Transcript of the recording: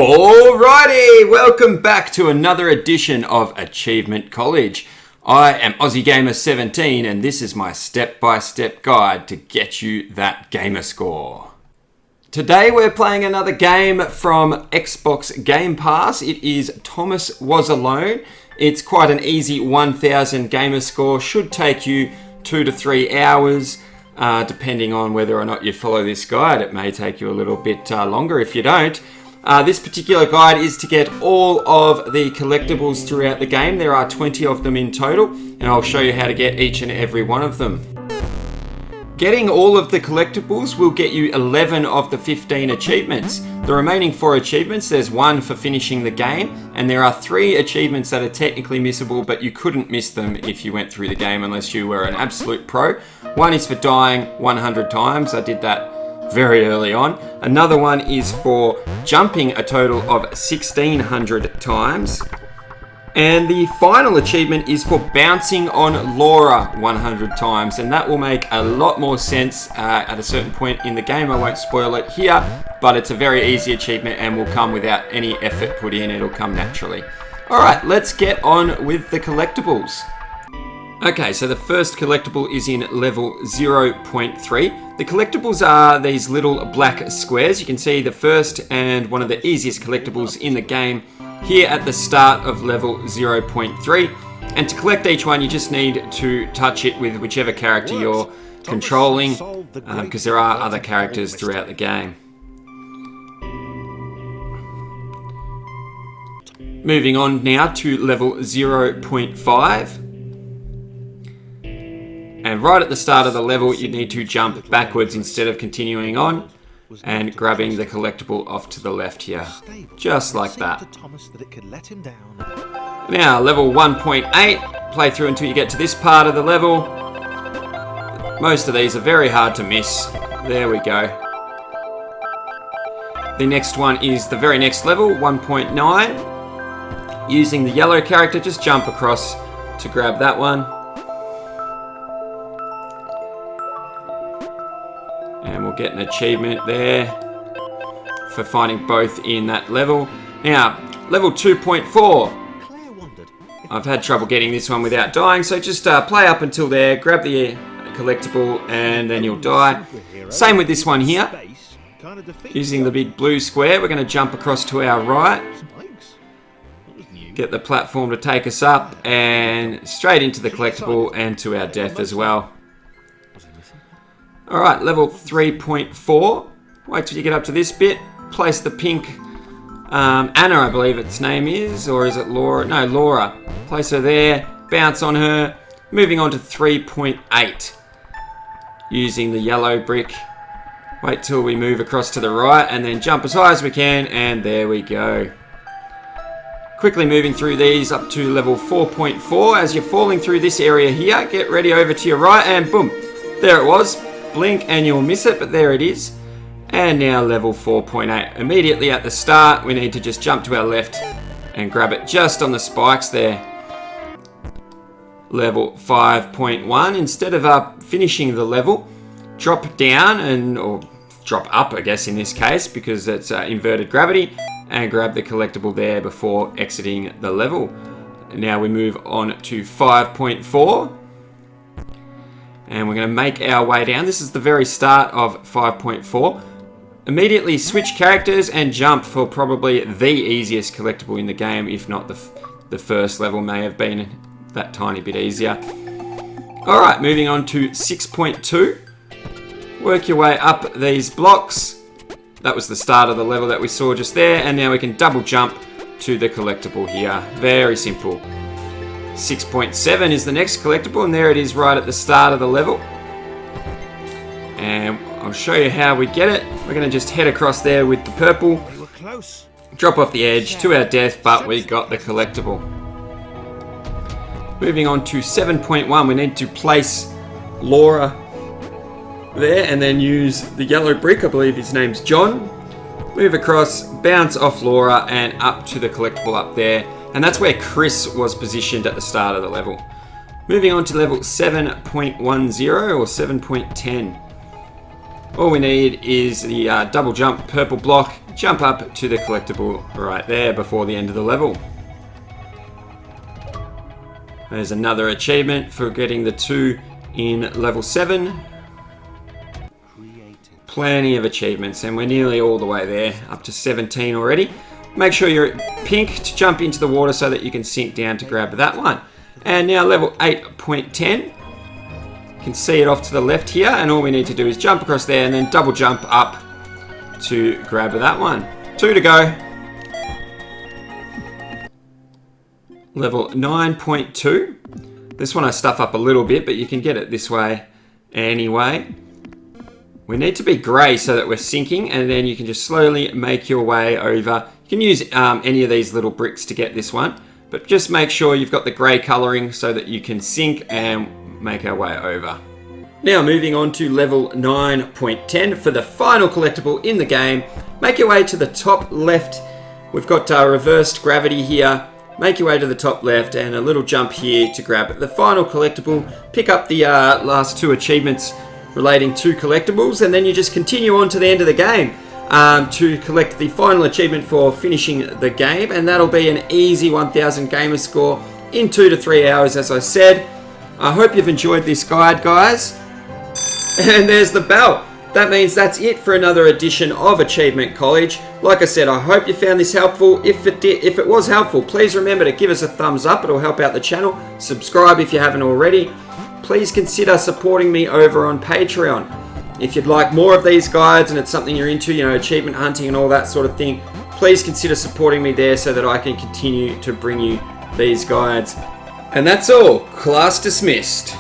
Alrighty, welcome back to another edition of Achievement College. I am Aussie Gamer 17 and this is my step-by-step guide to get you that Gamerscore. Today we're playing another game from Xbox Game Pass. It is Thomas Was Alone. It's quite an easy 1000 Gamerscore. Should take you 2 to 3 hours. Depending on whether or not you follow this guide, it may take you a little bit longer if you don't. This particular guide is to get all of the collectibles throughout the game. There are 20 of them in total, and I'll show you how to get each and every one of them. Getting all of the collectibles will get you 11 of the 15 achievements. The remaining 4 achievements, there's 1 for finishing the game, and there are 3 achievements that are technically missable, but you couldn't miss them if you went through the game unless you were an absolute pro. 1 is for dying 100 times. I did that very early on. Another one is for jumping a total of 1600 times. And the final achievement is for bouncing on Laura 100 times, and that will make a lot more sense at a certain point in the game. I won't spoil it here, but it's a very easy achievement and will come without any effort put in. It'll come naturally. Alright, let's get on with the collectibles. Okay, so the first collectible is in level 0.3. The collectibles are these little black squares. You can see the first and one of the easiest collectibles in the game here at the start of level 0.3. And to collect each one, you just need to touch it with whichever character you're controlling, because there are other characters throughout the game. Moving on now to level 0.5. And right at the start of the level, you need to jump backwards instead of continuing on and grabbing the collectible off to the left here. Just like that. Now, level 1.8, play through until you get to this part of the level. Most of these are very hard to miss. There we go. The next one is the very next level, 1.9. Using the yellow character, just jump across to grab that one. And we'll get an achievement there for finding both in that level. Now, level 2.4. I've had trouble getting this one without dying, so just play up until there, grab the collectible, and then you'll die. Same with this one here. Using the big blue square, we're going to jump across to our right. Get the platform to take us up, and straight into the collectible and to our death as well. Alright, level 3.4. Wait till you get up to this bit. Place the pink Anna, I believe its name is. Or is it Laura? No, Laura. Place her there. Bounce on her. Moving on to 3.8. Using the yellow brick. Wait till we move across to the right and then jump as high as we can. And there we go. Quickly moving through these up to level 4.4. As you're falling through this area here, get ready over to your right and boom. There it was. Blink and you'll miss it, but there it is. And now level 4.8. Immediately at the start, we need to just jump to our left and grab it just on the spikes there. Level 5.1. Instead of finishing the level, drop down or drop up, I guess in this case, because it's inverted gravity, and grab the collectible there before exiting the level. Now we move on to 5.4. And we're going to make our way down. This is the very start of 5.4. Immediately switch characters and jump for probably the easiest collectible in the game, if not the first level may have been that tiny bit easier. Alright, moving on to 6.2. Work your way up these blocks. That was the start of the level that we saw just there, and now we can double jump to the collectible here. Very simple. 6.7 is the next collectible, and there it is right at the start of the level. And I'll show you how we get it. We're going to just head across there with the purple. Drop off the edge to our death, but we got the collectible. Moving on to 7.1, we need to place Laura there and then use the yellow brick. I believe his name's John. Move across, bounce off Laura, and up to the collectible up there. And that's where Chris was positioned at the start of the level. Moving on to level 7.10 or 7.10. All we need is the double jump purple block, jump up to the collectible right there before the end of the level. There's another achievement for getting the 2 in level 7. Plenty of achievements, and we're nearly all the way there, up to 17 already. Make sure you're at pink to jump into the water so that you can sink down to grab that one. And now level 8.10. You can see it off to the left here, and all we need to do is jump across there and then double jump up to grab that one. 2 to go. Level 9.2. This one I stuff up a little bit, but you can get it this way anyway. We need to be grey so that we're sinking, and then you can just slowly make your way over. You can use any of these little bricks to get this one, but just make sure you've got the grey colouring so that you can sink and make our way over. Now moving on to level 9.10 for the final collectible in the game. Make your way to the top left. We've got reversed gravity here. Make your way to the top left and a little jump here to grab the final collectible. Pick up the last 2 achievements relating to collectibles, and then you just continue on to the end of the game to collect the final achievement for finishing the game, and that'll be an easy 1000 gamer score in 2 to 3 hours, as I said. I hope you've enjoyed this guide, guys. And there's the bell. That means that's it for another edition of Achievement College. Like I said, I hope you found this helpful. If it was helpful, please remember to give us a thumbs up. It'll help out the channel. Subscribe if you haven't already. Please consider supporting me over on Patreon. If you'd like more of these guides and it's something you're into, you know, achievement hunting and all that sort of thing, please consider supporting me there so that I can continue to bring you these guides. And that's all. Class dismissed.